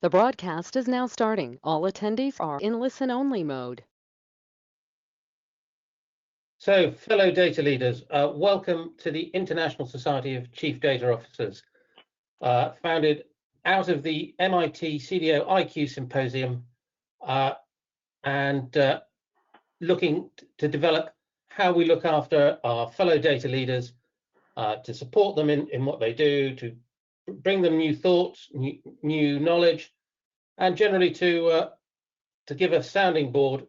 The broadcast is now starting. All attendees are in listen-only mode. So, fellow data leaders, welcome to the International Society of Chief Data Officers, founded out of the MIT CDO IQ Symposium, and looking to develop how we look after our fellow data leaders, to support them in what they do, to bring them new thoughts, new knowledge, and generally to give a sounding board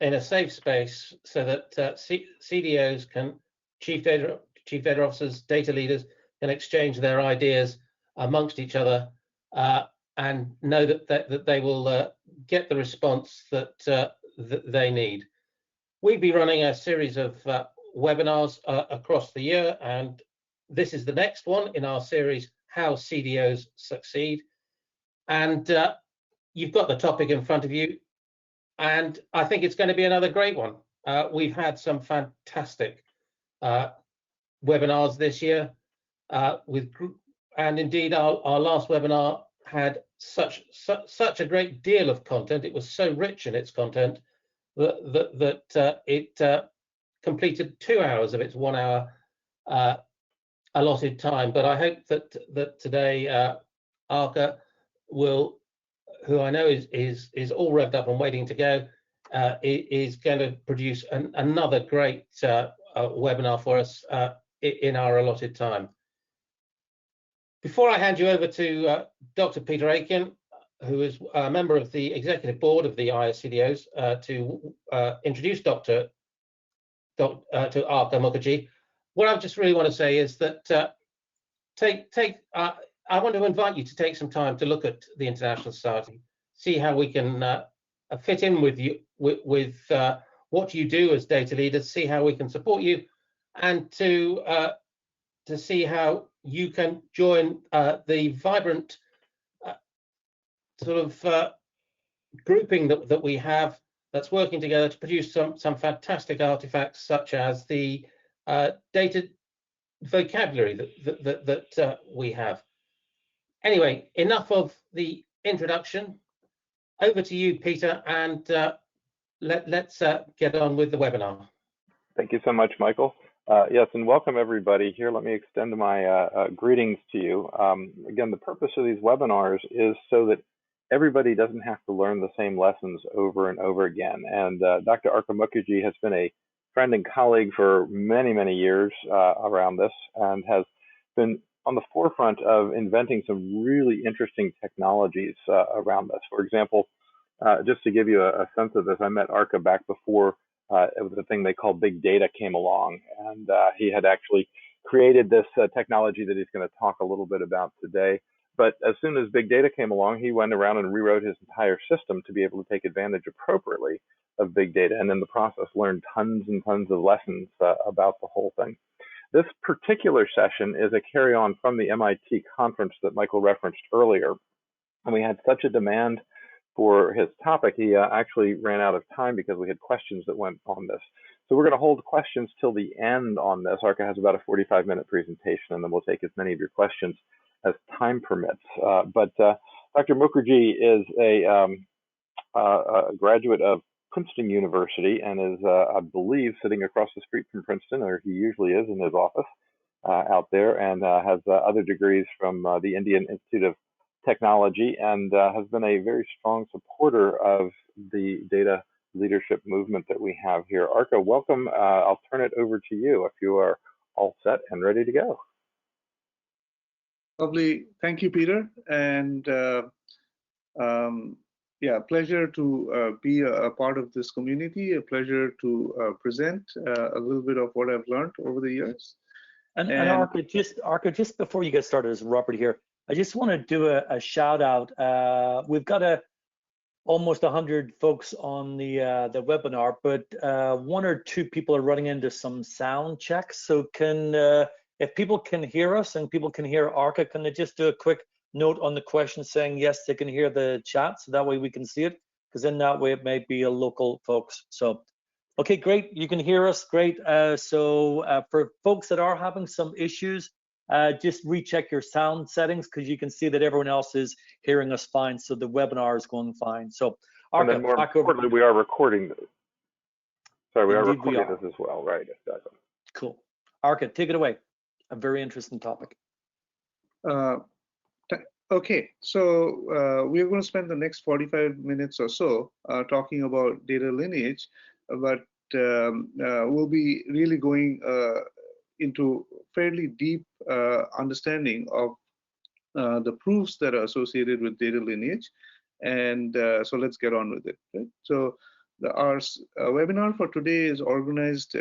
in a safe space so that CDOs can, chief data officers, data leaders can exchange their ideas amongst each other, and know that they will get the response that they need. We'll be running a series of webinars across the year, and this is the next one in our series, How CDOs Succeed. And you've got the topic in front of you, and I think it's going to be another great one. We've had some fantastic webinars this year, and indeed our last webinar had such a great deal of content. It was so rich in its content that it completed 2 hours of its 1 hour allotted time. But I hope that today Arka will, who I know is all revved up and waiting to go, is going to produce another great webinar for us in our allotted time. Before I hand you over to Dr. Peter Aiken, who is a member of the executive board of the ISCDOs, to introduce to Arka Mukergee, what I just really want to say is that I want to invite you to take some time to look at the International Society, see how we can fit in with you, with what you do as data leaders, see how we can support you, and to see how you can join the vibrant sort of grouping that we have that's working together to produce some fantastic artifacts, such as the data vocabulary that we have. Anyway, enough of the introduction. Over to you, Peter, and let's get on with the webinar. Thank you so much, Michael. Yes, and welcome everybody here. Let me extend my greetings to you. Again, the purpose of these webinars is so that everybody doesn't have to learn the same lessons over and over again. And Dr. Arka Mukergee has been a friend and colleague for many, many years around this, and has been on the forefront of inventing some really interesting technologies around this. For example, just to give you a sense of this, I met Arka back before it was a thing they called big data came along, and he had actually created this technology that he's going to talk a little bit about today. But as soon as big data came along, he went around and rewrote his entire system to be able to take advantage appropriately of big data, and in the process learned tons and tons of lessons about the whole thing. This particular session is a carry-on from the MIT conference that Michael referenced earlier, and we had such a demand for his topic, he actually ran out of time because we had questions that went on this. So we're going to hold questions till the end on this. Arka has about a 45-minute presentation, and then we'll take as many of your questions as time permits. But Dr. Mukergee is a graduate of Princeton University and is, I believe, sitting across the street from Princeton, or he usually is in his office out there, and has other degrees from the Indian Institute of Technology, and has been a very strong supporter of the data leadership movement that we have here. Arka, welcome. I'll turn it over to you if you are all set and ready to go. Lovely. Thank you, Peter. And yeah, pleasure to be a part of this community, a pleasure to present a little bit of what I've learned over the years. And Arka, just before you get started, as Robert here, I just want to do a shout out. We've got almost 100 folks on the webinar, but 1 or 2 people are running into some sound checks. So if people can hear us and people can hear Arka, can they just do a quick note on the question saying yes, they can hear the chat, so that way we can see it, because in that way it may be a local folks. So okay, great, you can hear us, great. So for folks that are having some issues, just recheck your sound settings, because you can see that everyone else is hearing us fine, so the webinar is going fine. So And then Arka, more back over. importantly, we are recording this. Sorry, we are Indeed we recording are. this as well, right? Exactly. Cool. Arka, take it away. A very interesting topic. Okay, so we're going to spend the next 45 minutes or so talking about data lineage, but we'll be really going into fairly deep understanding of the proofs that are associated with data lineage. And so let's get on with it. Right? So our webinar for today is organized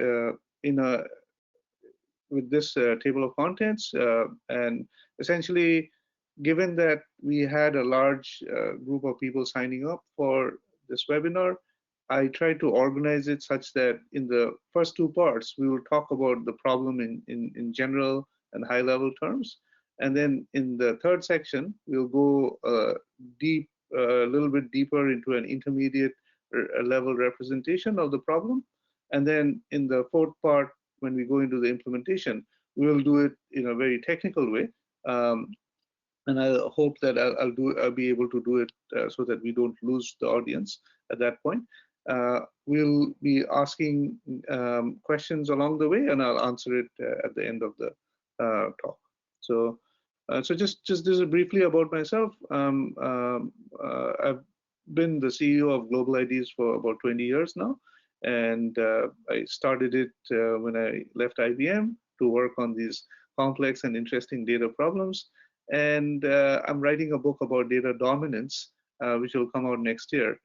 with this table of contents, and essentially, given that we had a large group of people signing up for this webinar, I tried to organize it such that in the first two parts, we will talk about the problem in general and high level terms. And then in the third section, we'll go a little bit deeper into an intermediate level representation of the problem. And then in the fourth part, when we go into the implementation, we will do it in a very technical way. And I hope that I'll be able to do it so that we don't lose the audience at that point. We'll be asking questions along the way, and I'll answer it at the end of the talk. So just briefly about myself. I've been the CEO of Global IDs for about 20 years now, and I started it when I left IBM to work on these complex and interesting data problems. And I'm writing a book about data dominance, which will come out next year.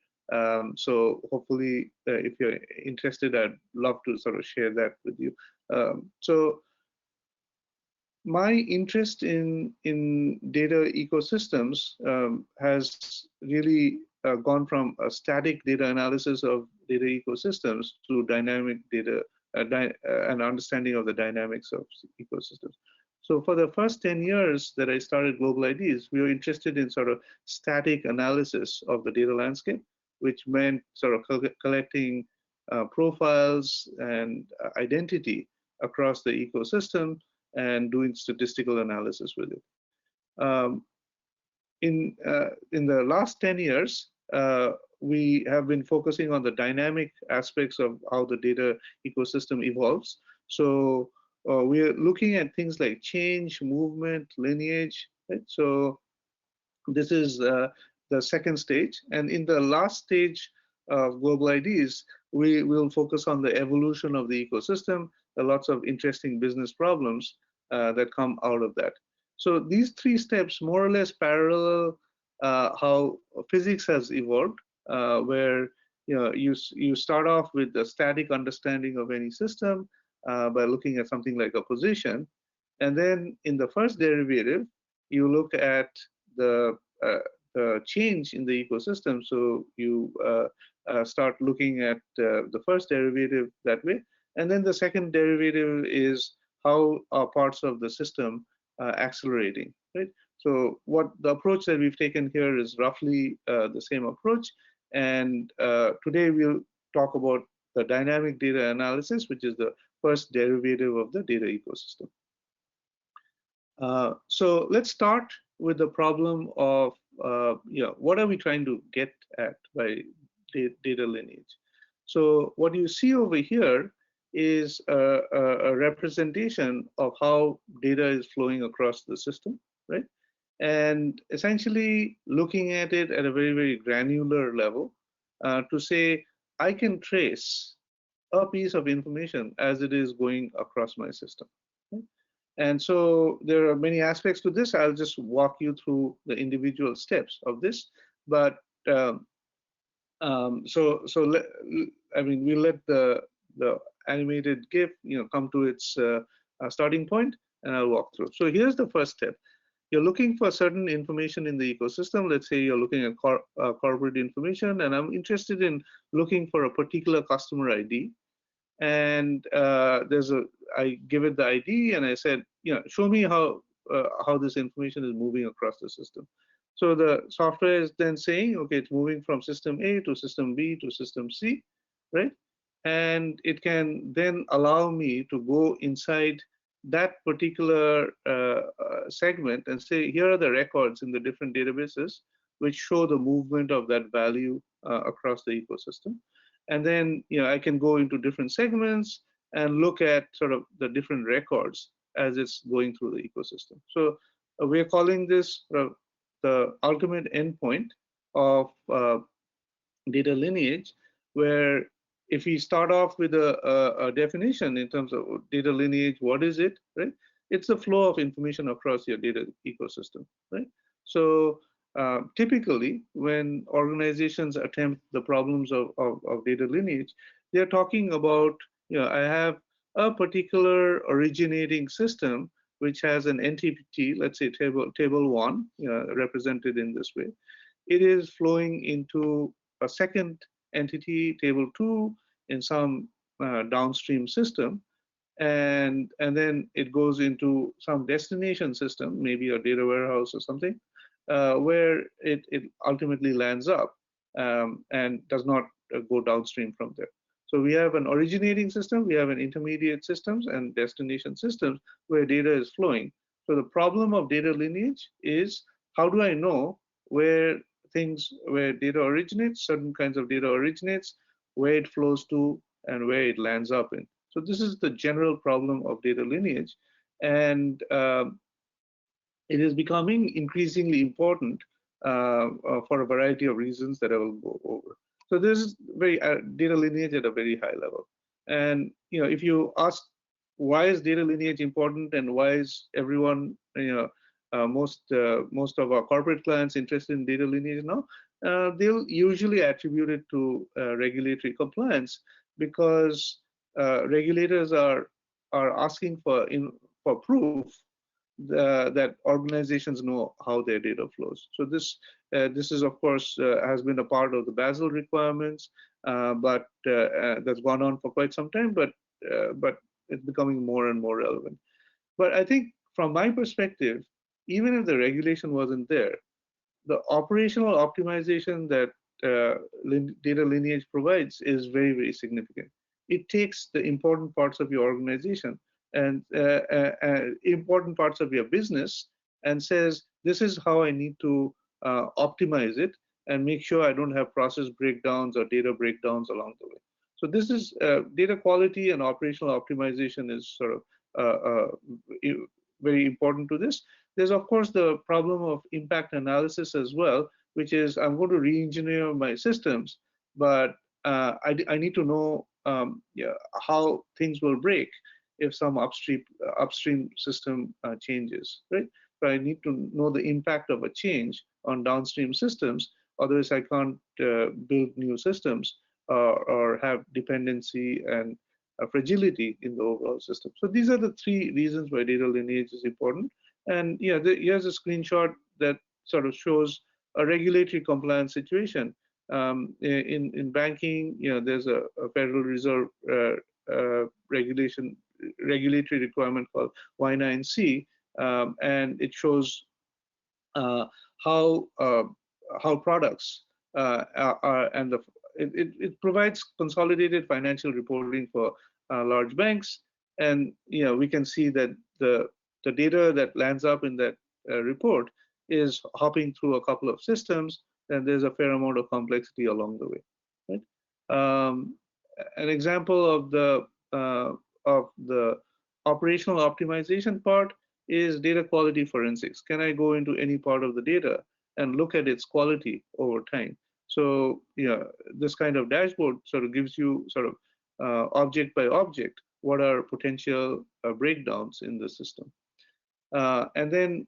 So hopefully, if you're interested, I'd love to sort of share that with you. So my interest in data ecosystems has really gone from a static data analysis of data ecosystems to dynamic data and understanding of the dynamics of ecosystems. So for the first 10 years that I started Global IDs, we were interested in sort of static analysis of the data landscape, which meant sort of collecting profiles and identity across the ecosystem and doing statistical analysis with it. In the last 10 years, we have been focusing on the dynamic aspects of how the data ecosystem evolves. So we are looking at things like change, movement, lineage. Right? So this is the second stage. And in the last stage of Global IDs, we will focus on the evolution of the ecosystem. There are lots of interesting business problems that come out of that. So these three steps more or less parallel how physics has evolved, where you start off with a static understanding of any system by looking at something like a position, and then in the first derivative, you look at the change in the ecosystem. So you start looking at the first derivative that way, and then the second derivative is how are parts of the system accelerating, right? So what the approach that we've taken here is roughly the same approach. And today we'll talk about the dynamic data analysis, which is the first derivative of the data ecosystem. So let's start with the problem of, what are we trying to get at by data lineage? So what you see over here is a representation of how data is flowing across the system, right? And essentially looking at it at a very, very granular level to say, I can trace a piece of information as it is going across my system. Right? And so there are many aspects to this. I'll just walk you through the individual steps of this. But I mean, we let the animated GIF, come to its starting point, and I'll walk through. So here's the first step. You're looking for certain information in the ecosystem. Let's say you're looking at corporate information, and I'm interested in looking for a particular customer ID. And I give it the ID, and I said, show me how this information is moving across the system. So the software is then saying, okay, it's moving from system A to system B to system C, right? And it can then allow me to go inside that particular segment and say, here are the records in the different databases which show the movement of that value across the ecosystem. And then, I can go into different segments and look at sort of the different records as it's going through the ecosystem. So we're calling this the ultimate endpoint of data lineage, where if we start off with a definition in terms of data lineage, what is it, right? It's the flow of information across your data ecosystem, right? So typically, when organizations attempt the problems of data lineage, they're talking about, I have a particular originating system which has an entity, let's say table 1, represented in this way. It is flowing into a second entity, table 2, in some downstream system, and then it goes into some destination system, maybe a data warehouse or something, where it ultimately lands up and does not go downstream from there. So we have an originating system, we have an intermediate systems and destination systems where data is flowing. So the problem of data lineage is, how do I know where data originates, certain kinds of data originates, where it flows to, and where it lands up in. So this is the general problem of data lineage, and it is becoming increasingly important for a variety of reasons that I will go over. So this is very data lineage at a very high level. And if you ask why is data lineage important and why is everyone, most of our corporate clients interested in data lineage now, they'll usually attribute it to regulatory compliance, because regulators are asking for proof that organizations know how their data flows. So this is, of course, has been a part of the Basel requirements, but that's gone on for quite some time. But it's becoming more and more relevant. But I think, from my perspective, even if the regulation wasn't there, the operational optimization that data lineage provides is very, very significant. It takes the important parts of your organization and important parts of your business and says, this is how I need to optimize it and make sure I don't have process breakdowns or data breakdowns along the way. So this is data quality and operational optimization is sort of very important to this. There's, of course, the problem of impact analysis as well, which is, I'm going to re-engineer my systems, but I need to know how things will break if some upstream system changes, right? So I need to know the impact of a change on downstream systems. Otherwise, I can't build new systems or have dependency and fragility in the overall system. So these are the three reasons why data lineage is important. And here's a screenshot that sort of shows a regulatory compliance situation. In banking, there's a Federal Reserve regulatory requirement called Y9C, and it shows how products are, and it provides consolidated financial reporting for large banks, and we can see that the data that lands up in that report is hopping through a couple of systems, and there's a fair amount of complexity along the way. Right? An example of the operational optimization part is data quality forensics. Can I go into any part of the data and look at its quality over time? So this kind of dashboard sort of gives you sort of object by object what are potential breakdowns in the system. And then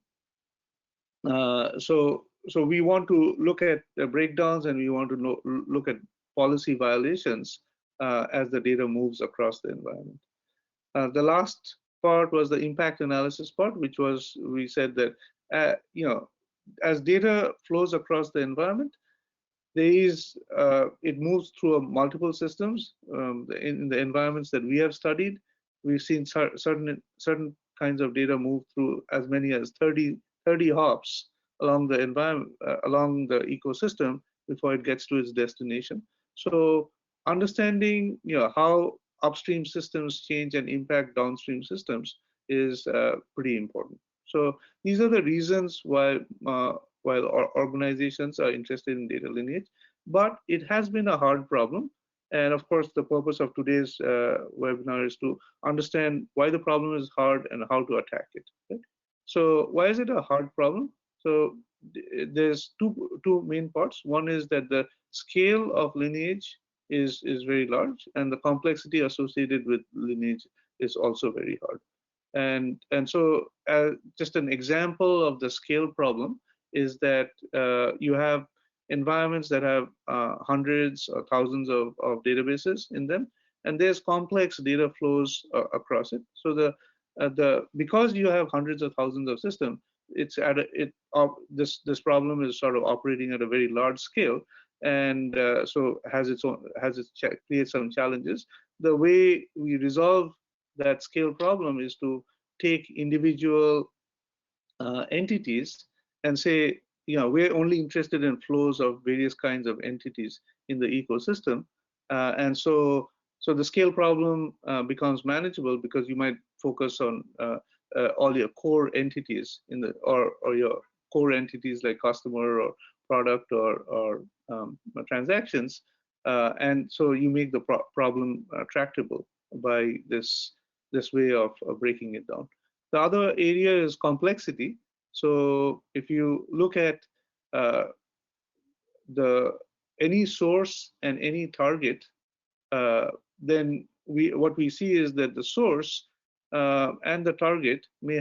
so we want to look at the breakdowns, and we want to look at policy violations as the data moves across the environment. The last part was the impact analysis part, which was, we said that as data flows across the environment, it moves through multiple systems. In the environments that we have studied, we've seen certain kinds of data move through as many as 30 hops along the environment, along the ecosystem before it gets to its destination. So understanding how upstream systems change and impact downstream systems is pretty important. So these are the reasons why while organizations are interested in data lineage, but it has been a hard problem. And of course, the purpose of today's webinar is to understand why the problem is hard and how to attack it. Right? So why is it a hard problem? So there's two main parts. One is that the scale of lineage is very large, and the complexity associated with lineage is also very hard. And so just an example of the scale problem is that you have environments that have hundreds or thousands of databases in them, and there's complex data flows across it. So because you have hundreds of thousands of systems, it's at this problem is sort of operating at a very large scale, and so creates some challenges. The way we resolve that scale problem is to take individual entities and say, we're only interested in flows of various kinds of entities in the ecosystem, and so the scale problem becomes manageable because you might focus on all your core entities or your core entities like customer or product or transactions, and so you make the problem tractable by this way of breaking it down. The other area is complexity. So if you look at any source and any target, then what we see is that the source and the target may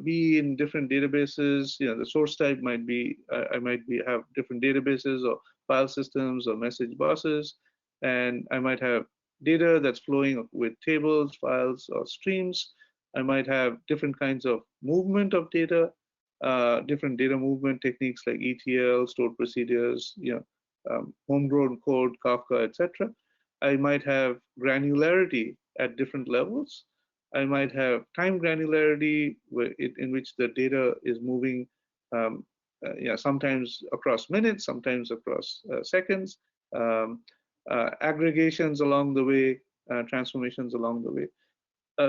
be in different databases. The source type might be have different databases or file systems or message buses, and I might have data that's flowing with tables, files, or streams. I might have different kinds of movement of data, different data movement techniques like ETL, stored procedures, homegrown code, Kafka, etc. I might have granularity at different levels. I might have time granularity in which the data is moving, sometimes across minutes, sometimes across seconds, aggregations along the way, transformations along the way.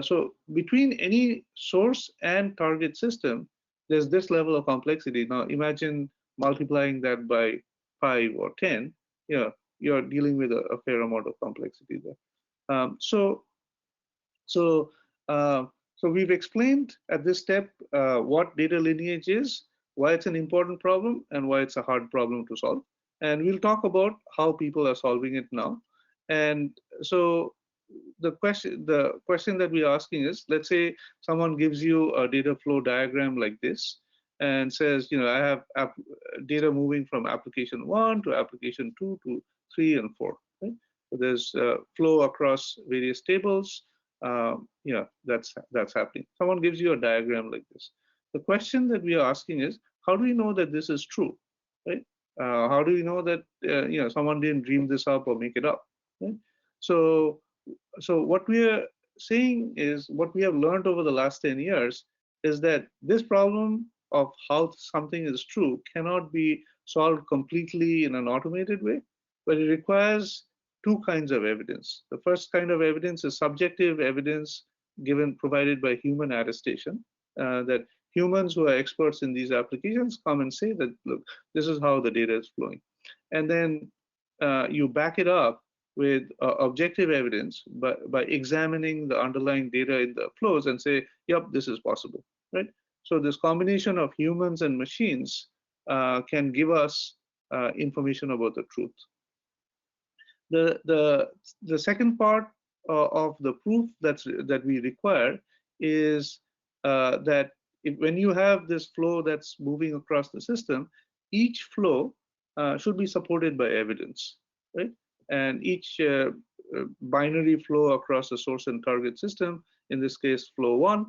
So between any source and target system, there's this level of complexity. Now imagine multiplying that by 5 or 10. You're dealing with a fair amount of complexity there. So we've explained at this step what data lineage is, why it's an important problem, and why it's a hard problem to solve. And we'll talk about how people are solving it now. And so the question that we're asking is, let's say someone gives you a data flow diagram like this and says, I have data moving from application 1 to application 2 to 3 and 4. Right? So there's flow across various tables. That's happening. Someone gives you a diagram like this. The question that we are asking is, how do we know that this is true? Right? How do we know that someone didn't dream this up or make it up? Right? So what we are saying is, what we have learned over the last 10 years is that this problem of how something is true cannot be solved completely in an automated way, but it requires two kinds of evidence. The first kind of evidence is subjective evidence provided by human attestation, that humans who are experts in these applications come and say that, look, this is how the data is flowing. And then you back it up with objective evidence by examining the underlying data in the flows and say, yep, this is possible, right? So this combination of humans and machines can give us information about the truth. The second part of the proof that we require is that when you have this flow that's moving across the system, each flow should be supported by evidence, right? And each binary flow across the source and target system, in this case flow 1,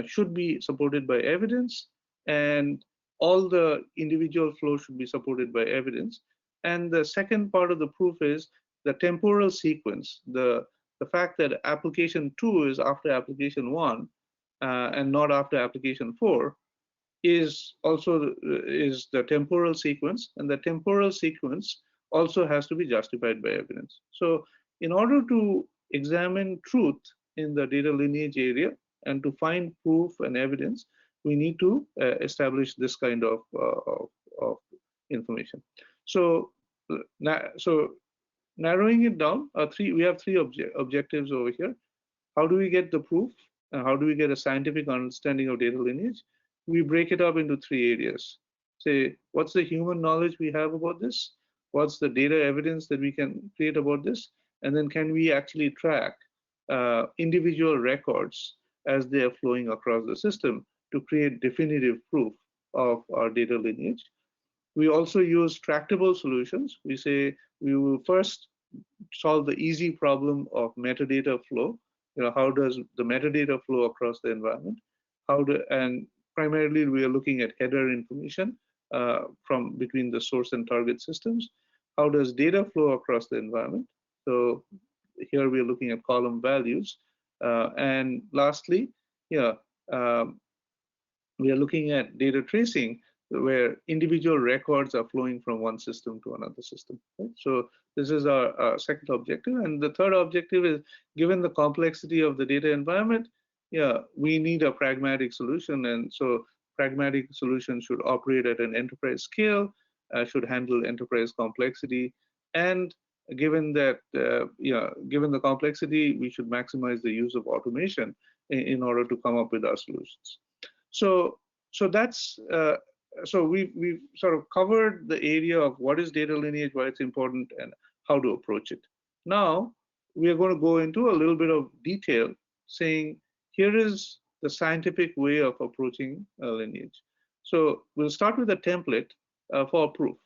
should be supported by evidence, and all the individual flows should be supported by evidence. And the second part of the proof is the temporal sequence, the fact that application 2 is after application 1 and not after application 4 is also the temporal sequence, and the temporal sequence also has to be justified by evidence. So in order to examine truth in the data lineage area, And to find proof and evidence, we need to establish this kind of information. So, narrowing it down, we have three objectives over here. How do we get the proof? And how do we get a scientific understanding of data lineage? We break it up into three areas. Say, what's the human knowledge we have about this? What's the data evidence that we can create about this? And then can we actually track individual records as they are flowing across the system to create definitive proof of our data lineage? We also use tractable solutions. We say we will first solve the easy problem of metadata flow. How does the metadata flow across the environment? And primarily we are looking at header information from between the source and target systems. How does data flow across the environment? So here we are looking at column values. And lastly, we are looking at data tracing, where individual records are flowing from one system to another system. Right? So this is our second objective. And the third objective is, given the complexity of the data environment, we need a pragmatic solution. And so pragmatic solutions should operate at an enterprise scale, should handle enterprise complexity. And given that, given the complexity, we should maximize the use of automation in order to come up with our solutions. So that's so we've sort of covered the area of what is data lineage, why it's important, and how to approach it. Now we are going to go into a little bit of detail, saying here is the scientific way of approaching lineage. So we'll start with a template for proof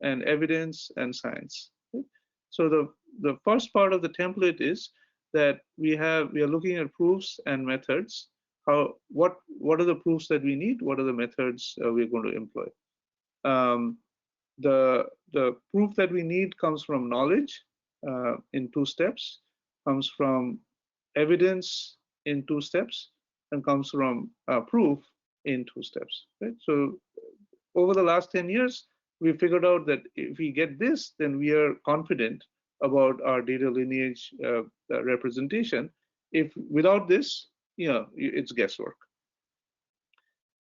and evidence and science. Okay? So the first part of the template is that we are looking at proofs and methods. What are the proofs that we need? What are the methods we're going to employ? The proof that we need comes from knowledge in 2 steps, comes from evidence in 2 steps, and comes from proof in 2 steps. Right? So over the last 10 years, we figured out that if we get this, then we are confident about our data lineage representation. If without this, it's guesswork.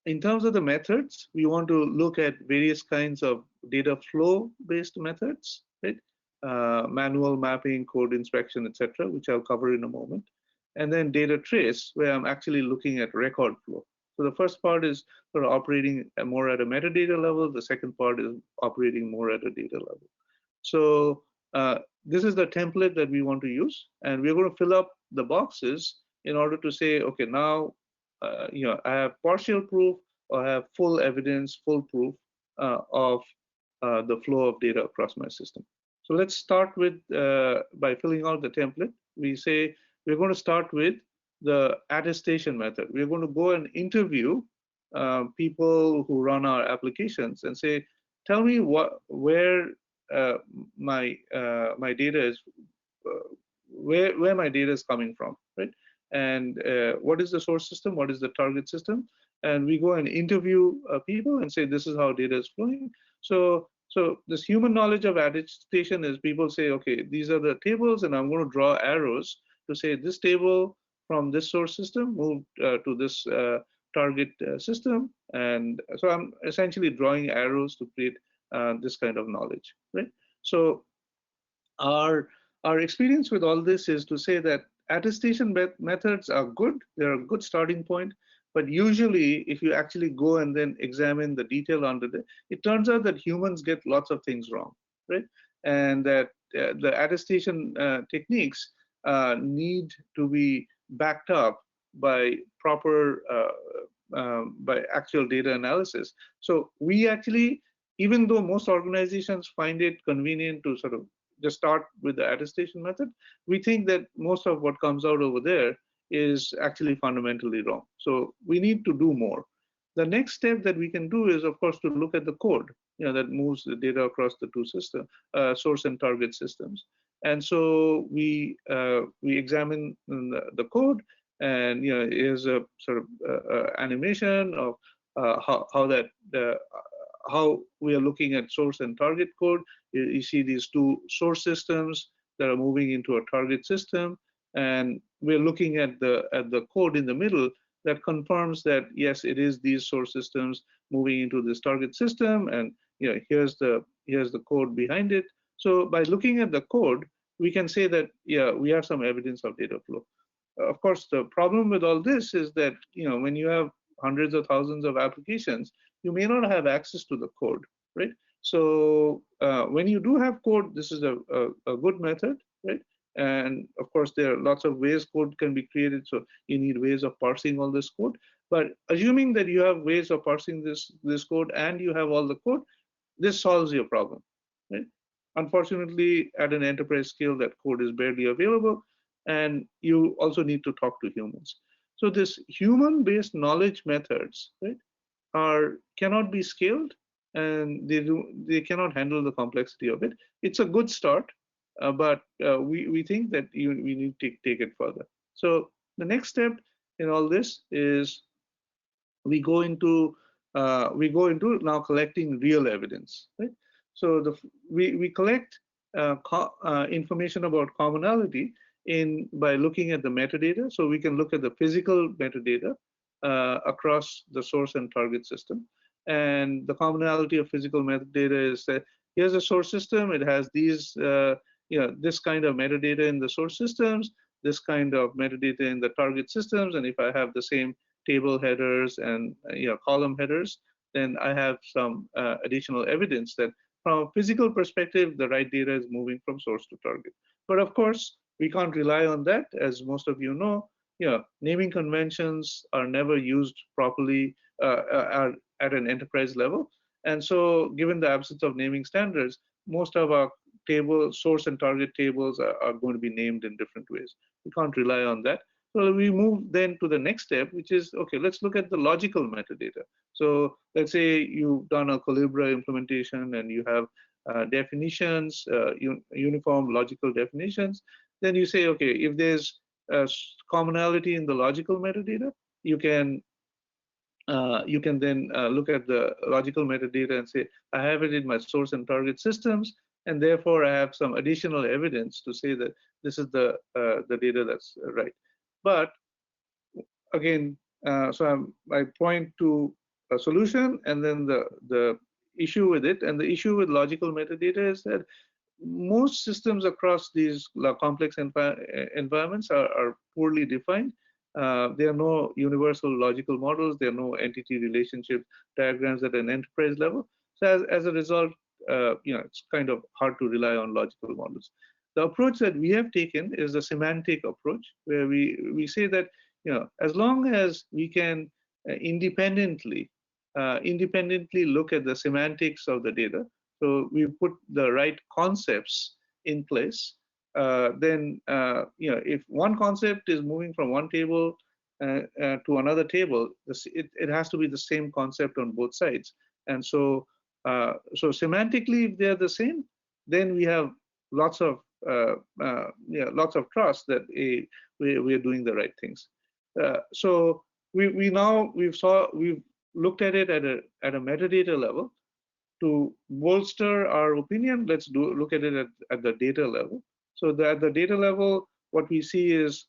In terms of the methods, we want to look at various kinds of data flow based methods, right? Manual mapping, code inspection, etc., which I'll cover in a moment. And then data trace, where I'm actually looking at record flow. So the first part is sort of operating more at a metadata level. The second part is operating more at a data level. So this is the template that we want to use, and we're going to fill up the boxes in order to say, okay, now I have partial proof, or I have full evidence, full proof of the flow of data across my system. So let's start with by filling out the template. We say we're going to start with the attestation method. We're going to go and interview people who run our applications and say, tell me where my data is, where my data is coming from, right? And what is the source system? What is the target system? And we go and interview people and say, this is how data is flowing. So this human knowledge of attestation is people say, okay, these are the tables, and I'm going to draw arrows to say this table from this source system moved to this target system. And so I'm essentially drawing arrows to create this kind of knowledge, right? So our experience with all this is to say that attestation methods are good. They're a good starting point. But usually, if you actually go and then examine the detail under it, it turns out that humans get lots of things wrong, right? And that the attestation techniques need to be backed up by proper, by actual data analysis. So we actually, even though most organizations find it convenient to sort of just start with the attestation method, we think that most of what comes out over there is actually fundamentally wrong. So we need to do more. The next step that we can do is, of course, to look at the code, that moves the data across the 2 systems, source and target systems. And so we examine the code, and here's a sort of animation of how we are looking at source and target code. You see these 2 source systems that are moving into a target system, and we're looking at the code in the middle that confirms that yes, it is these source systems moving into this target system, and here's the code behind it. So by looking at the code, we can say that yeah, we have some evidence of data flow. Of course, the problem with all this is that when you have hundreds of thousands of applications, you may not have access to the code, right? So when you do have code, this is a good method, right? And of course, there are lots of ways code can be created. So you need ways of parsing all this code. But assuming that you have ways of parsing this code and you have all the code, this solves your problem, right? Unfortunately, at an enterprise scale, that code is barely available, and you also need to talk to humans. So this human-based knowledge methods, right, cannot be scaled, and they cannot handle the complexity of it. It's a good start, but we think that we need to take it further. So the next step in all this is we go into now collecting real evidence, right? So we collect information about commonality by looking at the metadata. So we can look at the physical metadata across the source and target system. And the commonality of physical metadata is that here's a source system. It has these, this kind of metadata in the source systems, this kind of metadata in the target systems. And if I have the same table headers and column headers, then I have some additional evidence that from a physical perspective, the right data is moving from source to target. But of course, we can't rely on that. As most of you know, naming conventions are never used properly at an enterprise level. And so given the absence of naming standards, most of our source and target tables are going to be named in different ways. We can't rely on that. So we move then to the next step, which is, okay, let's look at the logical metadata. So let's say you've done a Collibra implementation and you have definitions, uniform logical definitions. Then you say, okay, if there's commonality in the logical metadata, you can then look at the logical metadata and say, I have it in my source and target systems, and therefore I have some additional evidence to say that this is the data that's right. But again, so I point to a solution and then the issue with it. And the issue with logical metadata is that most systems across these complex environments are poorly defined. There are no universal logical models. There are no entity relationship diagrams at an enterprise level. So as a result, it's kind of hard to rely on logical models. The approach that we have taken is the semantic approach, where we say that as long as we can independently look at the semantics of the data, so we put the right concepts in place, then if one concept is moving from one table to another table, it has to be the same concept on both sides. And so semantically, if they're the same, then we have lots of trust that we are doing the right things. So we've looked at it at a metadata level. To bolster our opinion, let's look at it at the data level. So at the data level, what we see is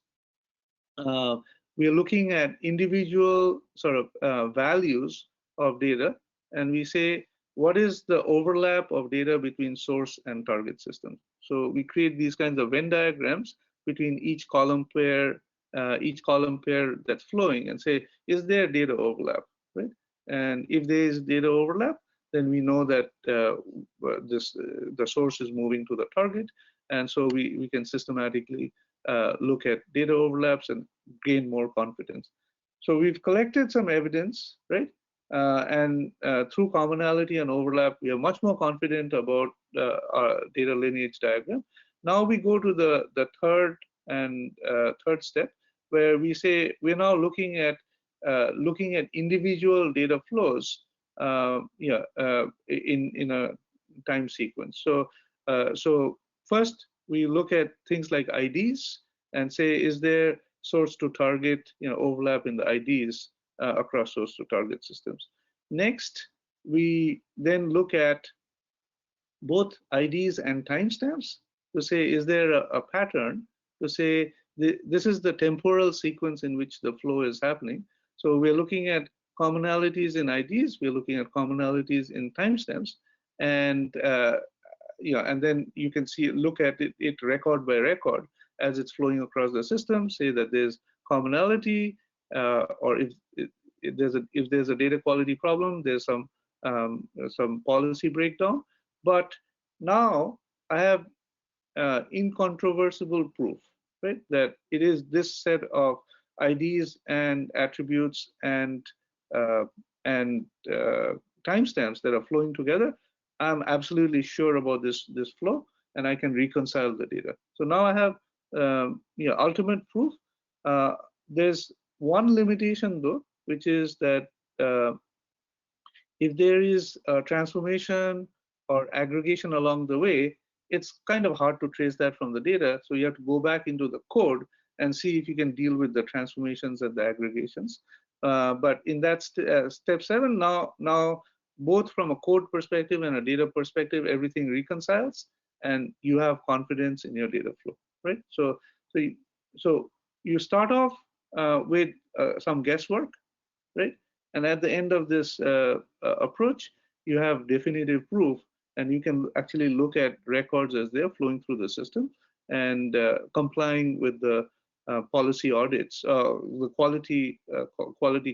we are looking at individual sort of values of data, and we say, what is the overlap of data between source and target systems? So we create these kinds of Venn diagrams between each column pair that's flowing, and say, is there data overlap, right? And if there is data overlap, then we know that the source is moving to the target, and so we can systematically look at data overlaps and gain more confidence. So we've collected some evidence, right? And through commonality and overlap, we are much more confident about our data lineage diagram. Now we go to the third step, where we say we're now looking at individual data flows in a time sequence. So first we look at things like IDs and say, is there source to target overlap in the IDs across source to target systems? Next, we then look at both IDs and timestamps to say, is there a pattern to say this is the temporal sequence in which the flow is happening. So we're looking at commonalities in IDs, we're looking at commonalities in timestamps, and and then you can look at it record by record as it's flowing across the system, say that there's commonality, or if there's a data quality problem, there's some policy breakdown. But now I have incontrovertible proof, right, that it is this set of IDs and attributes and timestamps that are flowing together. I'm absolutely sure about this flow, and I can reconcile the data. So now I have ultimate proof. There's one limitation though, which is that if there is a transformation or aggregation along the way, it's kind of hard to trace that from the data. So you have to go back into the code and see if you can deal with the transformations and the aggregations. But in that step 7, now both from a code perspective and a data perspective, everything reconciles, and you have confidence in your data flow, right? So you start off with some guesswork, right? And at the end of this approach, you have definitive proof, and you can actually look at records as they're flowing through the system and complying with the policy audits, the quality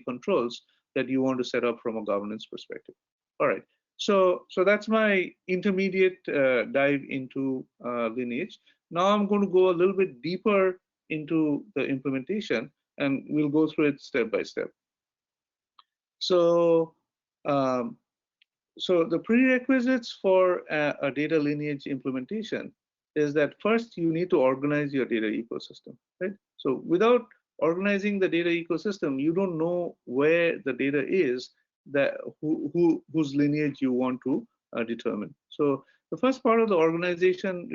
controls that you want to set up from a governance perspective. All right, so that's my intermediate dive into Lineage. Now I'm going to go a little bit deeper into the implementation, and we'll go through it step by step. So the prerequisites for a data lineage implementation is that first you need to organize your data ecosystem, right? So without organizing the data ecosystem, you don't know where the data is, that whose lineage you want to determine. So the first part of the organization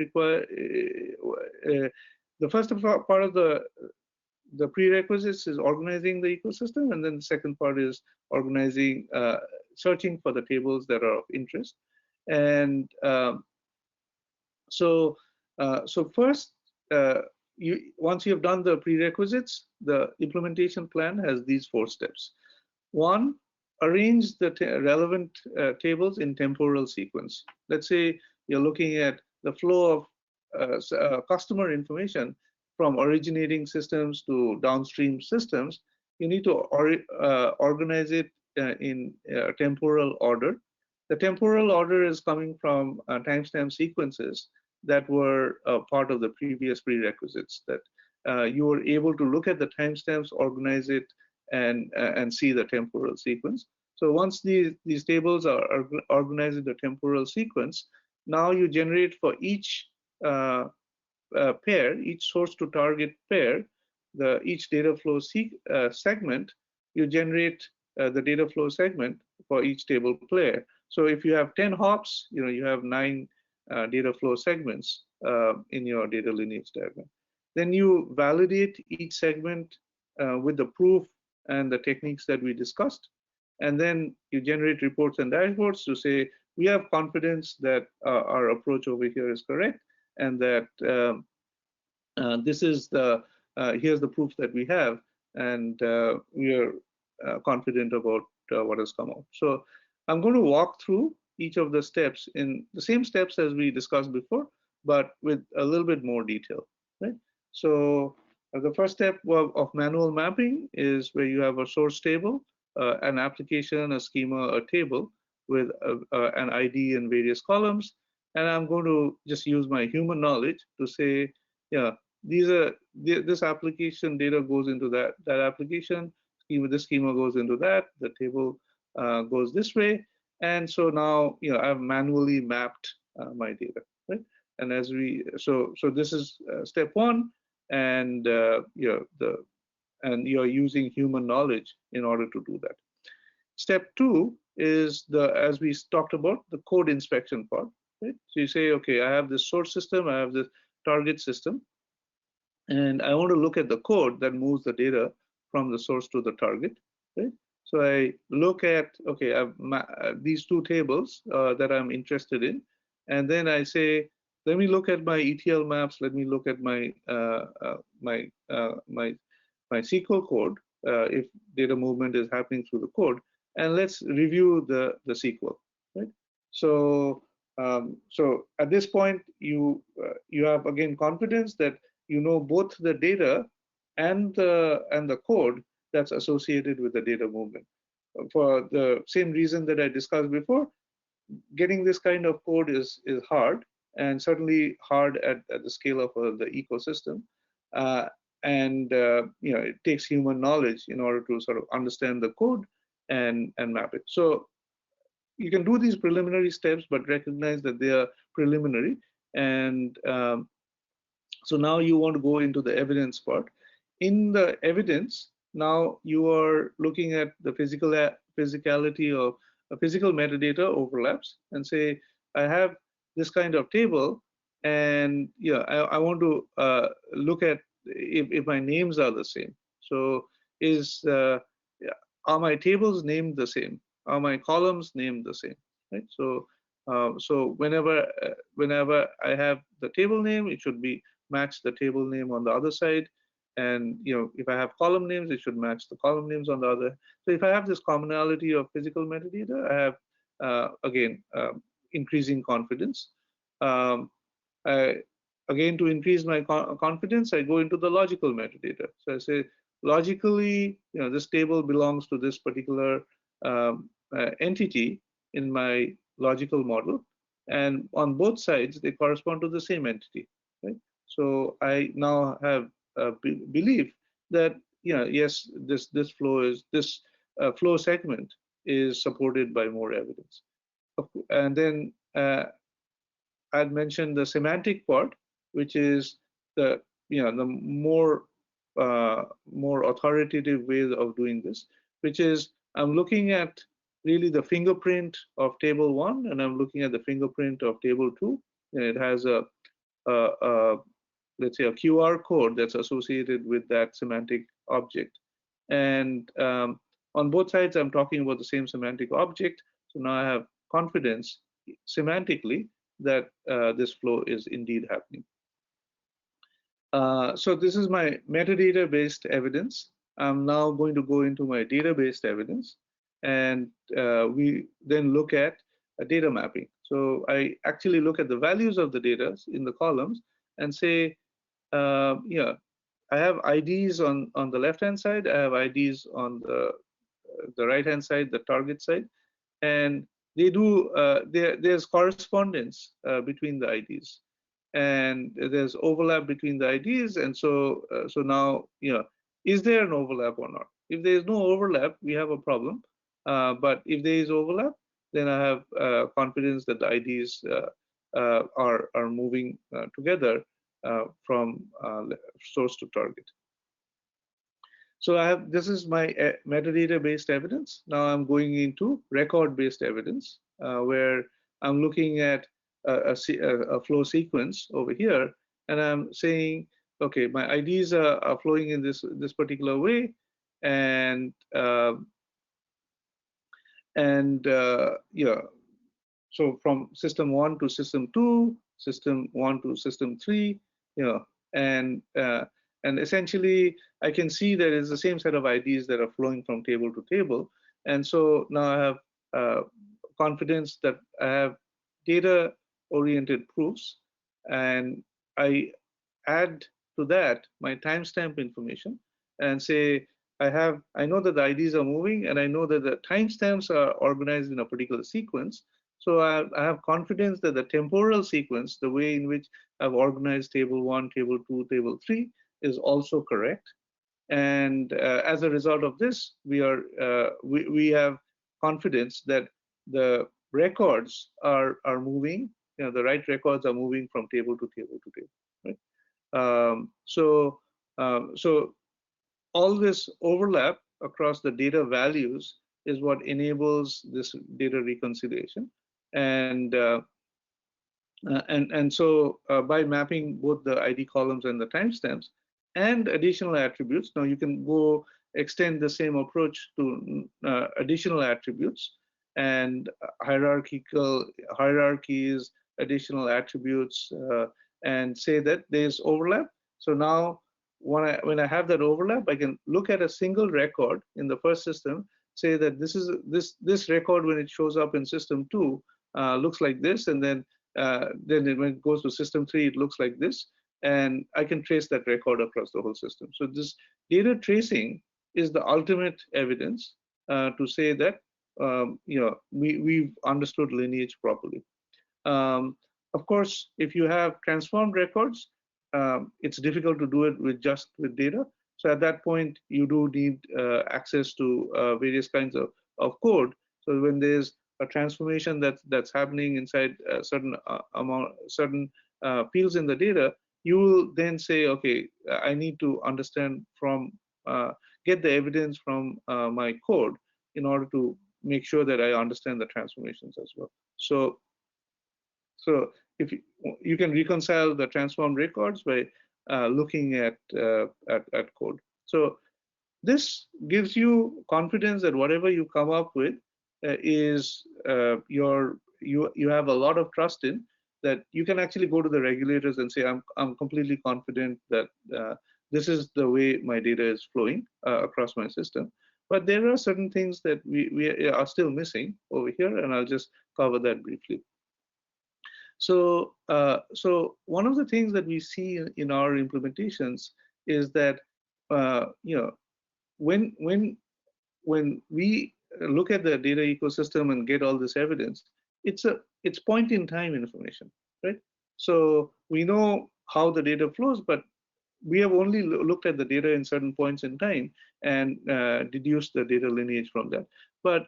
the first part of the prerequisites is organizing the ecosystem, and then the second part is organizing, searching for the tables that are of interest. And so first, once you've done the prerequisites, the implementation plan has these 4 steps. 1, arrange the relevant tables in temporal sequence. Let's say you're looking at the flow of customer information from originating systems to downstream systems. You need to organize it in temporal order. The temporal order is coming from timestamp sequences that were part of the previous prerequisites, that you were able to look at the timestamps, organize it, and see the temporal sequence. So once these tables are organized in the temporal sequence, now you generate for each pair, each source to target pair, each data flow segment, you generate the data flow segment for each table player. So if you have 10 hops, you have 9 data flow segments in your data lineage diagram. Then you validate each segment with the proof and the techniques that we discussed. And then you generate reports and dashboards to say, we have confidence that our approach over here is correct, and that this is here's the proof that we have, and we are confident about what has come out. So I'm going to walk through each of the steps in the same steps as we discussed before, but with a little bit more detail, right? So the first step of manual mapping is where you have a source table, an application, a schema, a table with an ID and various columns. And I'm going to just use my human knowledge to say, yeah, this application data goes into that application schema, this schema goes into that, the table goes this way. And so now, I've manually mapped my data, right? And as so this is step 1, and and you're using human knowledge in order to do that. Step 2 is as we talked about, the code inspection part, right? So you say, okay, I have this source system, I have this target system, and I want to look at the code that moves the data from the source to the target, right? So I look at, okay, I have these 2 tables that I'm interested in, and then I say, let me look at my ETL maps, let me look at my my SQL code if data movement is happening through the code, and let's review the SQL, right? So so at this point, you have again confidence that you know both the data and the code that's associated with the data movement. For the same reason that I discussed before, getting this kind of code is hard, and certainly hard at the scale of the ecosystem. And you know, it takes human knowledge in order to sort of understand the code and map it. So you can do these preliminary steps, but recognize that they are preliminary. And so now you want to go into the evidence part. In the evidence, now you are looking at the physicality of physical metadata overlaps, and say, I have this kind of table, and yeah, I want to look at if my names are the same. So are my tables named the same? Are my columns named the same? Right. So so whenever I have the table name, it should be match the table name on the other side. And you know, if I have column names, it should match the column names on the other. So if I have this commonality of physical metadata, I have again increasing confidence. Again, to increase my confidence, I go into the logical metadata. So I say, logically, you know, this table belongs to this particular entity in my logical model, and on both sides they correspond to the same entity, right? So I now have a belief that, you know, yes, this flow segment is supported by more evidence. And then I'd mentioned the semantic part, which is the, you know, the more authoritative way of doing this, which is I'm looking at really the fingerprint of table 1, and I'm looking at the fingerprint of table 2, and it has a let's say a QR code that's associated with that semantic object. And on both sides, I'm talking about the same semantic object. So now I have confidence semantically that this flow is indeed happening. So this is my metadata-based evidence. I'm now going to go into my data-based evidence, and we then look at a data mapping. So I actually look at the values of the data in the columns and say, yeah, I have IDs on the left-hand side, I have IDs on the right-hand side, the target side, and they do there's correspondence between the IDs, and there's overlap between the IDs, and so so now, you know, is there an overlap or not? If there is no overlap, we have a problem. But if there is overlap, then I have confidence that the IDs are moving together from source to target. So I have, this is my metadata-based evidence. Now I'm going into record-based evidence, where I'm looking at a flow sequence over here, and I'm saying, okay, my IDs are flowing in this particular way, and yeah, so from system 1 to system 2, system 1 to system 3, you know, and essentially I can see that it's the same set of IDs that are flowing from table to table. And so now I have confidence that I have data-oriented proofs, and I add to that my timestamp information and say, I know that the IDs are moving, and I know that the timestamps are organized in a particular sequence. So I have confidence that the temporal sequence, the way in which I've organized table 1, table 2, table 3, is also correct. And as a result of this, we have confidence that the records are moving. You know, the right records are moving from table to table to table. Right? So all this overlap across the data values is what enables this data reconciliation. And so by mapping both the ID columns and the timestamps and additional attributes, now you can go extend the same approach to additional attributes and hierarchies, additional attributes, and say that there's overlap. So now when I have that overlap, I can look at a single record in the first system, say that this record when it shows up in system 2 looks like this, and then when it goes to system 3 it looks like this, and I can trace that record across the whole system. So this data tracing is the ultimate evidence to say that we've understood lineage properly. Of course, if you have transformed records, it's difficult to do it with data. So at that point, you do need access to various kinds of code. So when there's a transformation that's happening inside a certain fields in the data, you will then say, okay, I need to understand get the evidence from my code in order to make sure that I understand the transformations as well. So if you can reconcile the transformed records by looking at code. So this gives you confidence that whatever you come up with is you have a lot of trust in, that you can actually go to the regulators and say, I'm completely confident that this is the way my data is flowing across my system. But there are certain things that we are still missing over here, and I'll just cover that briefly. So, one of the things that we see in our implementations is that when we look at the data ecosystem and get all this evidence, it's point in time information, right? So we know how the data flows, but we have only looked at the data in certain points in time and deduced the data lineage from that. But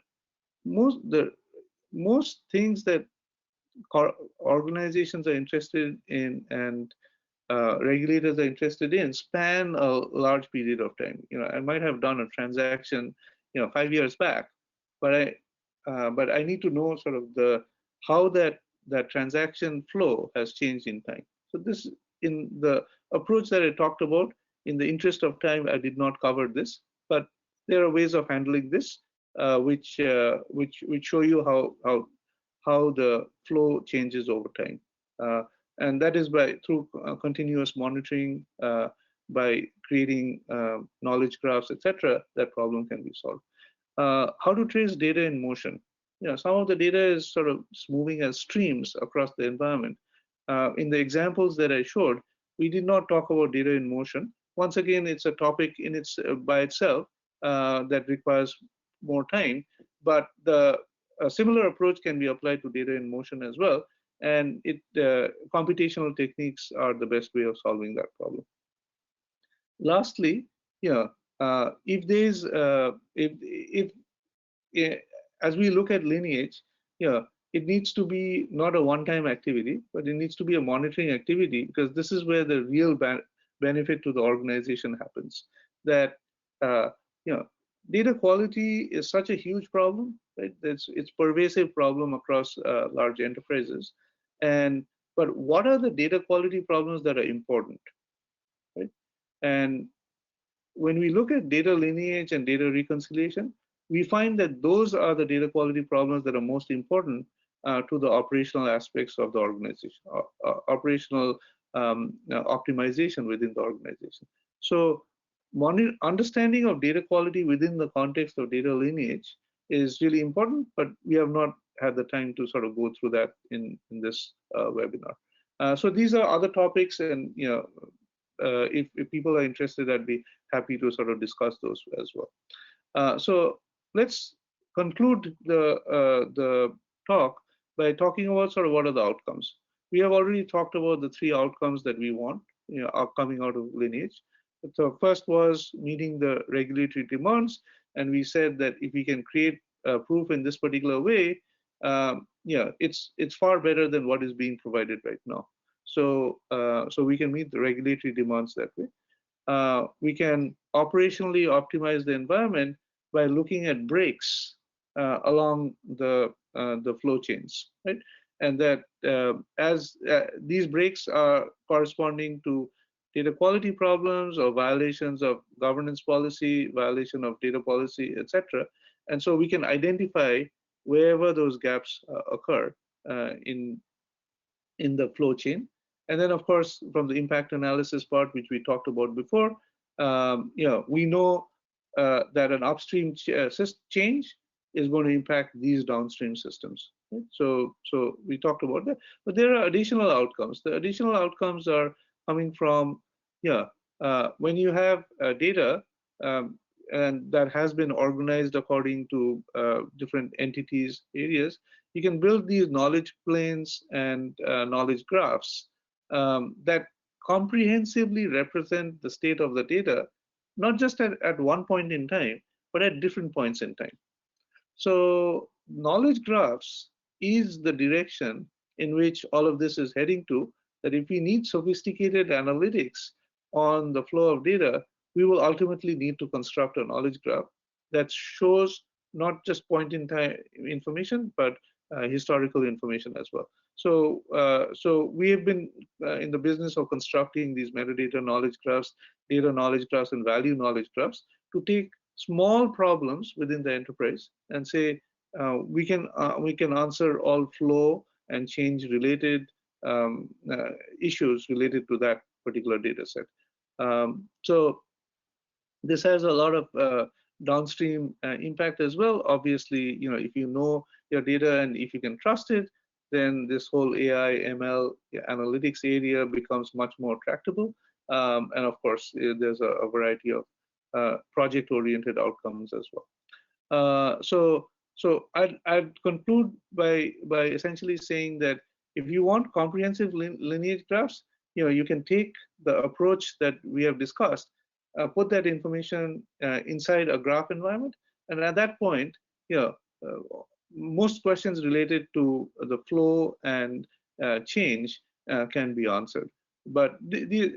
most things that organizations are interested in and regulators are interested in span a large period of time. I might have done a transaction 5 years back, but I need to know sort of how that transaction flow has changed in time. So this, in the approach that I talked about, in the interest of time, I did not cover this, but there are ways of handling this which show you how the flow changes over time. And that is through continuous monitoring, by creating knowledge graphs, etc. That problem can be solved. How to trace data in motion? Some of the data is sort of moving as streams across the environment. In the examples that I showed, we did not talk about data in motion. Once again, it's a topic by itself that requires more time, but a similar approach can be applied to data in motion as well. And computational techniques are the best way of solving that problem. Lastly, if there's as we look at lineage, it needs to be not a one-time activity, but it needs to be a monitoring activity, because this is where the real benefit to the organization happens. That data quality is such a huge problem, right? It's pervasive problem across large enterprises. But what are the data quality problems that are important, right? And when we look at data lineage and data reconciliation, we find that those are the data quality problems that are most important to the operational aspects of the organization, operational optimization within the organization. So understanding of data quality within the context of data lineage is really important, but we have not had the time to sort of go through that in this webinar. So these are other topics, and if people are interested, I'd be happy to sort of discuss those as well. So let's conclude the talk by talking about sort of what are the outcomes. We have already talked about the 3 outcomes that we want are coming out of lineage. So first was meeting the regulatory demands, and we said that if we can create proof in this particular way, it's far better than what is being provided right now. So we can meet the regulatory demands that way. We can operationally optimize the environment by looking at breaks along the flow chains, right? And that as these breaks are corresponding to data quality problems or violations of governance policy, violation of data policy, etc. And so we can identify wherever those gaps occur in the flow chain. And then, of course, from the impact analysis part, which we talked about before, we know that an upstream change is going to impact these downstream systems. Right? So we talked about that, but there are additional outcomes. The additional outcomes are coming from, when you have data and that has been organized according to different entities, areas, you can build these knowledge planes and knowledge graphs that comprehensively represent the state of the data, not just at one point in time, but at different points in time. So knowledge graphs is the direction in which all of this is heading to, that if we need sophisticated analytics on the flow of data, we will ultimately need to construct a knowledge graph that shows not just point in time information, but historical information as well. So, we have been in the business of constructing these metadata knowledge graphs, data knowledge graphs, and value knowledge graphs to take small problems within the enterprise and say we can answer all flow and change related issues related to that particular data set. So this has a lot of downstream impact as well. Obviously, if you know your data and if you can trust it, then this whole AI, ML analytics area becomes much more tractable. And of course, there's a variety of project-oriented outcomes as well. So I'd conclude by essentially saying that if you want comprehensive lineage graphs, you can take the approach that we have discussed, put that information inside a graph environment, and at that point, most questions related to the flow and change can be answered. But this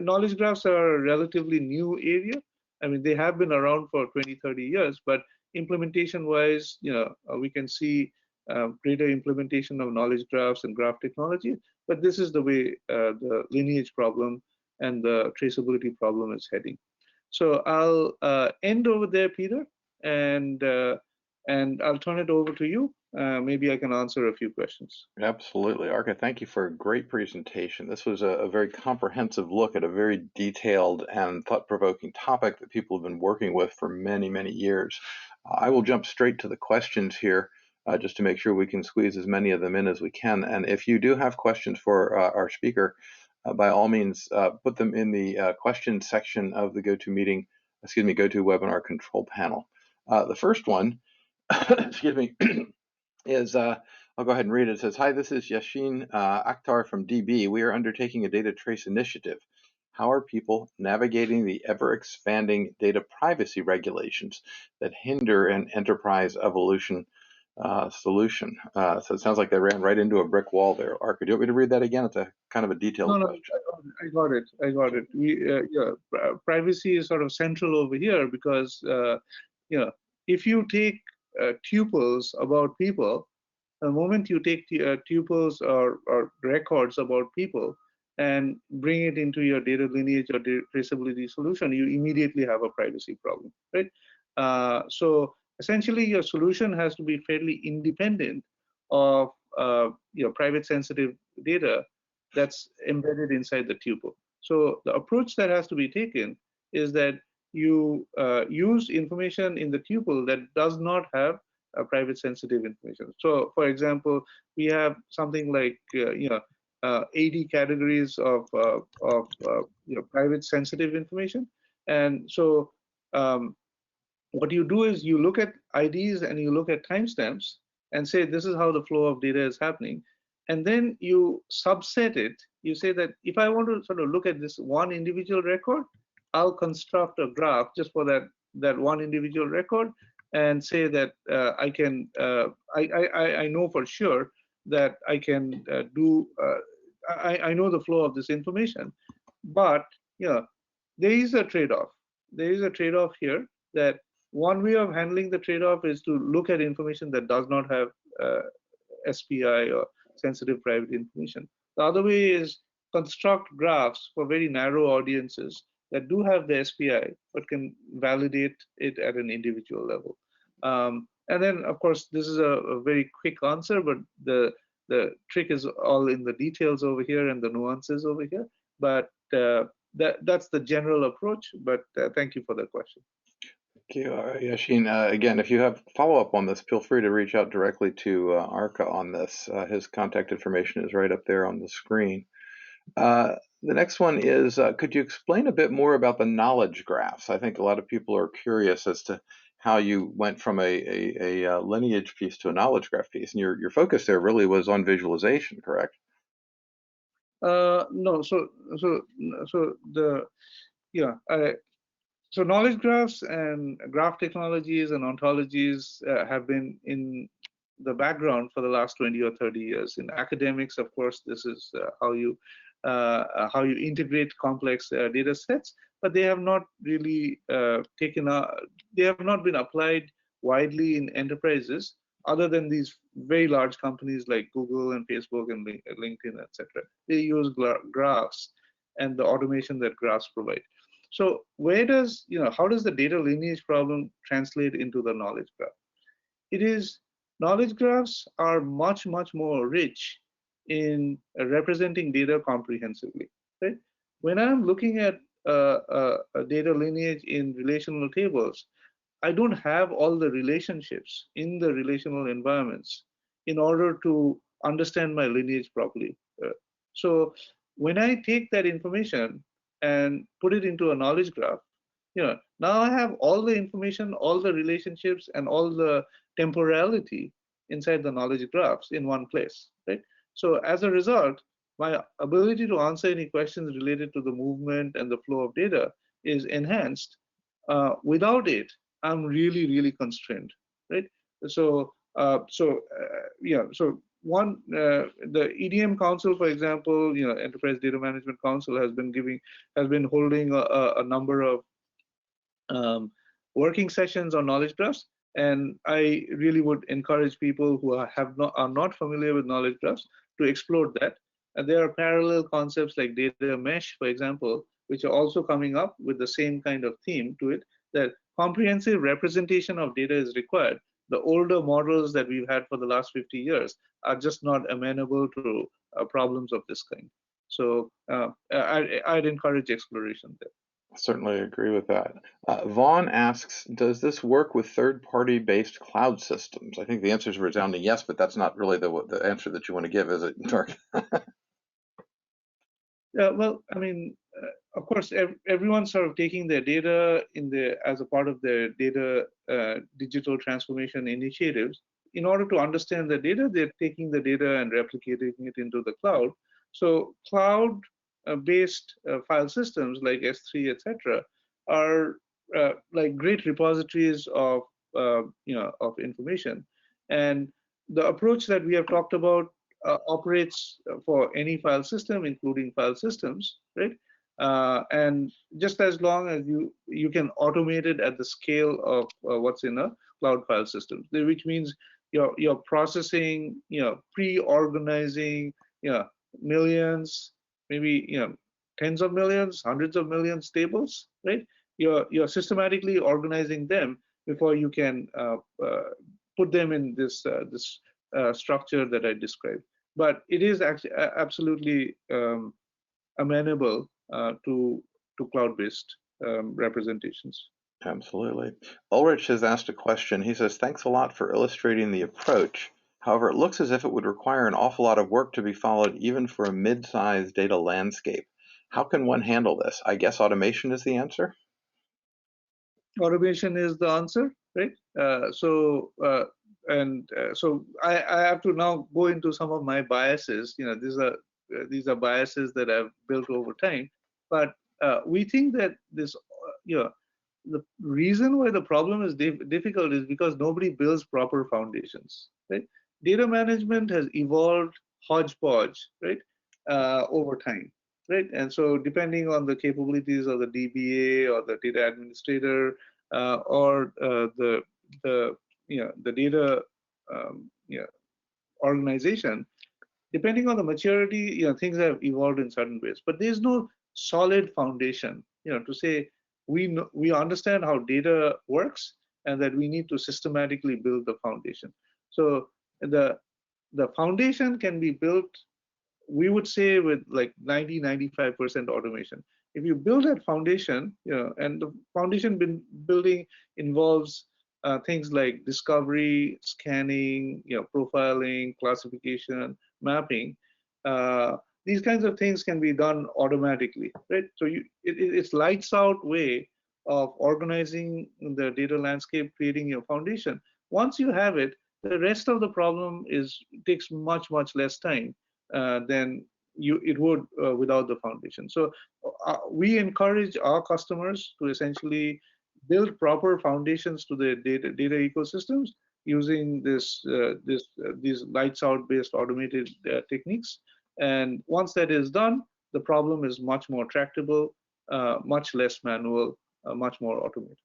knowledge graphs are a relatively new area. I mean, they have been around for 20, 30 years, but implementation-wise, we can see greater implementation of knowledge graphs and graph technology. But this is the way the lineage problem and the traceability problem is heading. So I'll end over there, Peter, and I'll turn it over to you. Maybe I can answer a few questions. Absolutely. Arka, thank you for a great presentation. This was a very comprehensive look at a very detailed and thought-provoking topic that people have been working with for many, many years. I will jump straight to the questions here just to make sure we can squeeze as many of them in as we can. And if you do have questions for our speaker, by all means, put them in the questions section of the GoToWebinar control panel. The first one, excuse me, is, I'll go ahead and read it. It says, hi, this is Yashin Akhtar from DB. We are undertaking a data trace initiative. How are people navigating the ever-expanding data privacy regulations that hinder an enterprise evolution solution? So it sounds like they ran right into a brick wall there. Arka, do you want me to read that again? It's a kind of a detailed question. I got it. Privacy is sort of central over here because, if you take tuples about people, the moment you take tuples or records about people and bring it into your data lineage or data traceability solution, you immediately have a privacy problem, right? So essentially, your solution has to be fairly independent of private sensitive data that's embedded inside the tuple. So the approach that has to be taken is that you use information in the tuple that does not have private sensitive information. So for example, we have something like 80 categories of private sensitive information. And so what you do is you look at IDs and you look at timestamps and say, this is how the flow of data is happening. And then you subset it. You say that if I want to sort of look at this one individual record, I'll construct a graph just for that one individual record and say that I can, I know for sure that I can I know the flow of this information. But there is a trade-off. There is a trade-off here, that one way of handling the trade-off is to look at information that does not have SPI or sensitive private information. The other way is construct graphs for very narrow audiences that do have the SPI, but can validate it at an individual level. And then, of course, this is a very quick answer, but the trick is all in the details over here and the nuances over here. But that's the general approach. But thank you for the question. Thank you, Yashin. Again, if you have follow-up on this, feel free to reach out directly to Arka on this. His contact information is right up there on the screen. The next one is, could you explain a bit more about the knowledge graphs? I think a lot of people are curious as to how you went from a lineage piece to a knowledge graph piece, and your focus there really was on visualization, correct? No, so knowledge graphs and graph technologies and ontologies have been in the background for the last 20 or 30 years. In academics, of course, this is how you integrate complex data sets, but they have not really they have not been applied widely in enterprises, other than these very large companies like Google and Facebook and LinkedIn, etc. They use graphs and the automation that graphs provide. So where does, how does the data lineage problem translate into the knowledge graph? It is, knowledge graphs are much, much more rich in representing data comprehensively, right? When I'm looking at a data lineage in relational tables, I don't have all the relationships in the relational environments in order to understand my lineage properly. So when I take that information and put it into a knowledge graph, now I have all the information, all the relationships, and all the temporality inside the knowledge graphs in one place, right? So as a result, my ability to answer any questions related to the movement and the flow of data is enhanced. Without it, I'm really, really constrained, right? So, so the EDM Council, for example, Enterprise Data Management Council has been holding a number of working sessions on knowledge graphs, and I really would encourage people who are not familiar with knowledge graphs to explore that. And there are parallel concepts like data mesh, for example, which are also coming up with the same kind of theme to it, that comprehensive representation of data is required. The older models that we've had for the last 50 years are just not amenable to problems of this kind. So I'd encourage exploration there. I certainly agree with that. Vaughn asks, does this work with third-party based cloud systems? I think the answer is a resounding yes, but that's not really the answer that you want to give, is it, Tark? Yeah, well, I mean, of course, everyone's sort of taking their data as a part of their data digital transformation initiatives. In order to understand the data, they're taking the data and replicating it into the cloud. So cloud-based file systems like S3, etc., are like great repositories of of information. And the approach that we have talked about operates for any file system, including file systems, right? And just as long as you can automate it at the scale of what's in a cloud file system, which means you're processing, pre-organizing, millions, maybe tens of millions, hundreds of millions tables, right? You're systematically organizing them before you can put them in this structure that I described. But it is actually absolutely amenable to cloud-based representations. Absolutely. Ulrich has asked a question. He says, thanks a lot for illustrating the approach. However, it looks as if it would require an awful lot of work to be followed even for a mid-sized data landscape. How can one handle this? I guess automation is the answer? Automation is the answer, right? So I have to now go into some of my biases. These are biases that I've built over time. But we think that this, the reason why the problem is difficult is because nobody builds proper foundations, right? Data management has evolved hodgepodge, right, over time, right? And so depending on the capabilities of the DBA or the data administrator or the data organization, depending on the maturity, things have evolved in certain ways. But there's no solid foundation, to say we understand how data works and that we need to systematically build the foundation. So the foundation can be built we would say with like 90-95% automation. If you build that foundation, and the foundation building involves things like discovery, scanning, profiling, classification, mapping. These kinds of things can be done automatically, right? So it's lights out way of organizing the data landscape, creating your foundation. Once you have it, the rest of the problem takes much less time than it would without the foundation. So we encourage our customers to essentially build proper foundations to the data ecosystems using these lights out based automated techniques. And once that is done, the problem is much more tractable, much less manual, much more automated.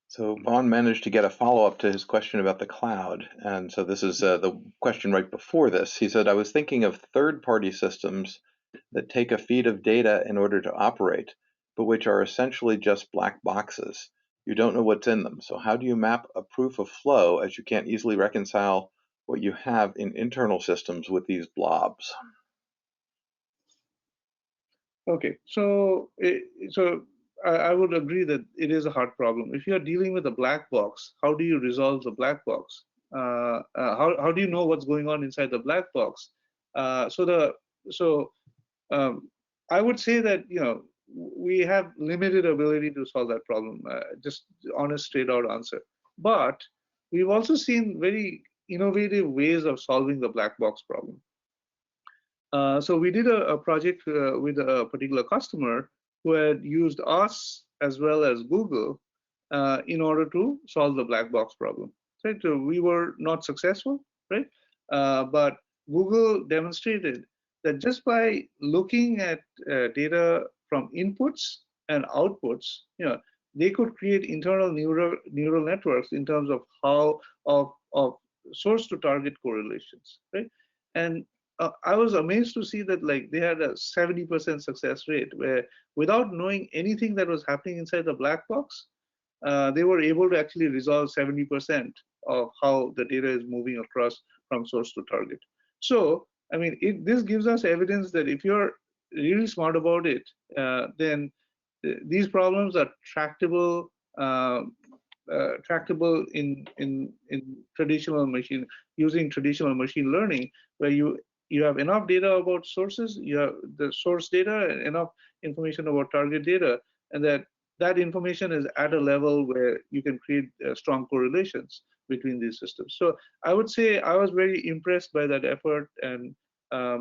So Vaughn managed to get a follow-up to his question about the cloud. And so this is the question right before this. He said, I was thinking of third-party systems that take a feed of data in order to operate, but which are essentially just black boxes. You don't know what's in them. So how do you map a proof of flow, as you can't easily reconcile what you have in internal systems with these blobs? Okay, so I would agree that it is a hard problem. If you are dealing with a black box, how do you resolve the black box? How do you know what's going on inside the black box? I would say that we have limited ability to solve that problem. Just honest, straight out answer. But we've also seen very innovative ways of solving the black box problem. So we did a project with a particular customer who had used us as well as Google in order to solve the black box problem. Right? So we were not successful, right? But Google demonstrated that just by looking at data from inputs and outputs, they could create internal neural networks in terms of of source to target correlations, right? And I was amazed to see that like they had a 70% success rate where without knowing anything that was happening inside the black box, they were able to actually resolve 70% of how the data is moving across from source to target. So, I mean, this gives us evidence that if you're really smart about it, then these problems are tractable, tractable in traditional using traditional machine learning, where you have enough data about sources, you have the source data, and enough information about target data, and that information is at a level where you can create strong correlations between these systems. So I would say I was very impressed by that effort, and I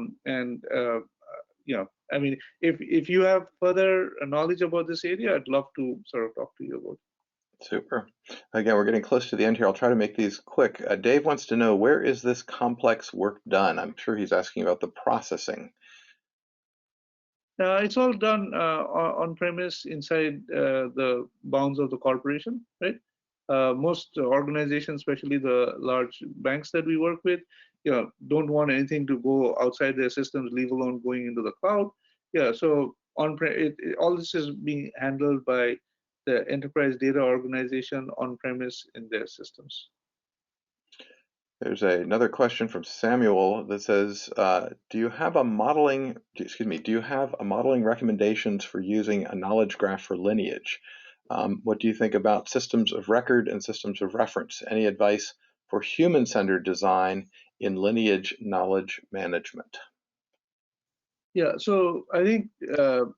mean, if you have further knowledge about this area, I'd love to sort of talk to you about it. Super. Again, we're getting close to the end here. I'll try to make these quick. Dave wants to know, where is this complex work done? I'm sure he's asking about the processing. It's all done on premise inside the bounds of the corporation, right? Most organizations, especially the large banks that we work with, don't want anything to go outside their systems, leave alone going into the cloud. Yeah, so all this is being handled by the enterprise data organization on premise in their systems. There's another question from Samuel that says, do you have a modeling recommendations for using a knowledge graph for lineage? What do you think about systems of record and systems of reference? Any advice for human-centered design in lineage knowledge management? Yeah, so I think the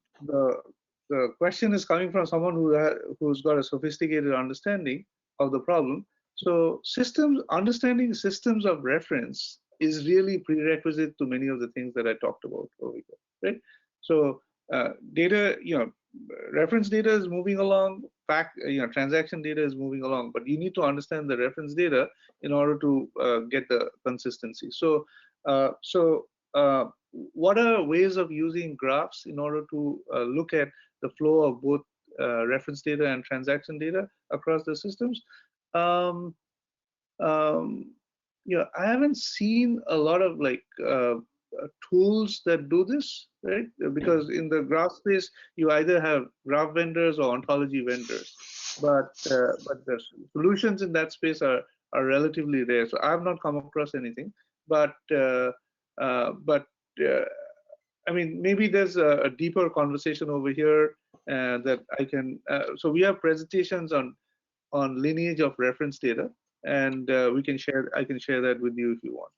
question is coming from someone who's got a sophisticated understanding of the problem. So understanding systems of reference is really prerequisite to many of the things that I talked about over here, right? So data, reference data is moving along, transaction data is moving along, but you need to understand the reference data in order to get the consistency. So what are ways of using graphs in order to look at the flow of both reference data and transaction data across the systems? I haven't seen a lot of tools that do this, right? Because in the graph space, you either have graph vendors or ontology vendors, but the solutions in that space are relatively rare. So I have not come across anything, but I mean, maybe there's a deeper conversation over here that I can. So we have presentations on lineage of reference data, and we can share. I can share that with you if you want.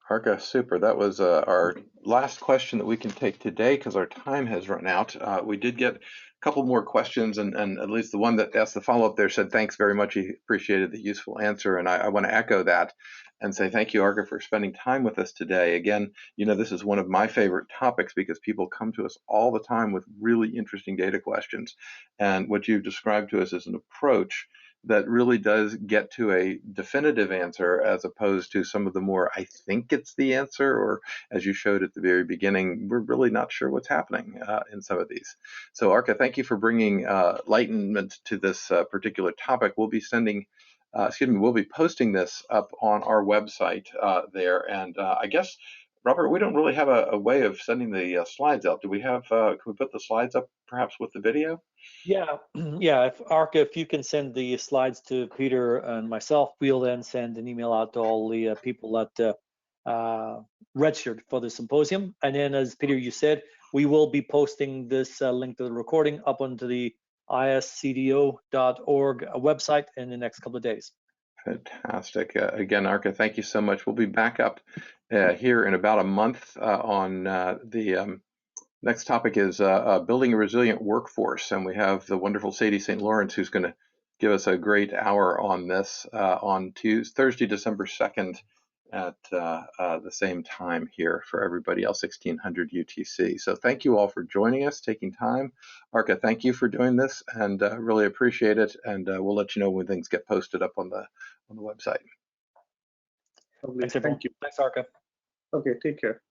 Arka, super. That was our last question that we can take today because our time has run out. We did get a couple more questions, and at least the one that asked the follow-up there said, thanks very much. He appreciated the useful answer, and I want to echo that and say thank you, Arka, for spending time with us today. Again, you know, this is one of my favorite topics because people come to us all the time with really interesting data questions. And what you've described to us is an approach that really does get to a definitive answer as opposed to some of the more, I think it's the answer, or as you showed at the very beginning, we're really not sure what's happening in some of these. So Arka, thank you for bringing enlightenment to this particular topic. We'll be sending, we'll be posting this up on our website there. And I guess, Robert, we don't really have a way of sending the slides out. Do we have, can we put the slides up perhaps with the video? Yeah, yeah. If Arka, if you can send the slides to Peter and myself, we'll then send an email out to all the people that registered for the symposium. And then, as Peter, you said, we will be posting this link to the recording up onto the iscdo.org website in the next couple of days. Fantastic. Again, Arka, thank you so much. We'll be back up here in about a month on the next topic is building a resilient workforce. And we have the wonderful Sadie St. Lawrence who's going to give us a great hour on this on Thursday, December 2nd at the same time here for everybody else, 1600 UTC. So thank you all for joining us, taking time. Arka, thank you for doing this and really appreciate it. And we'll let you know when things get posted up on the website. Thanks, everyone. Thank you. Thanks, Arka. Okay, take care.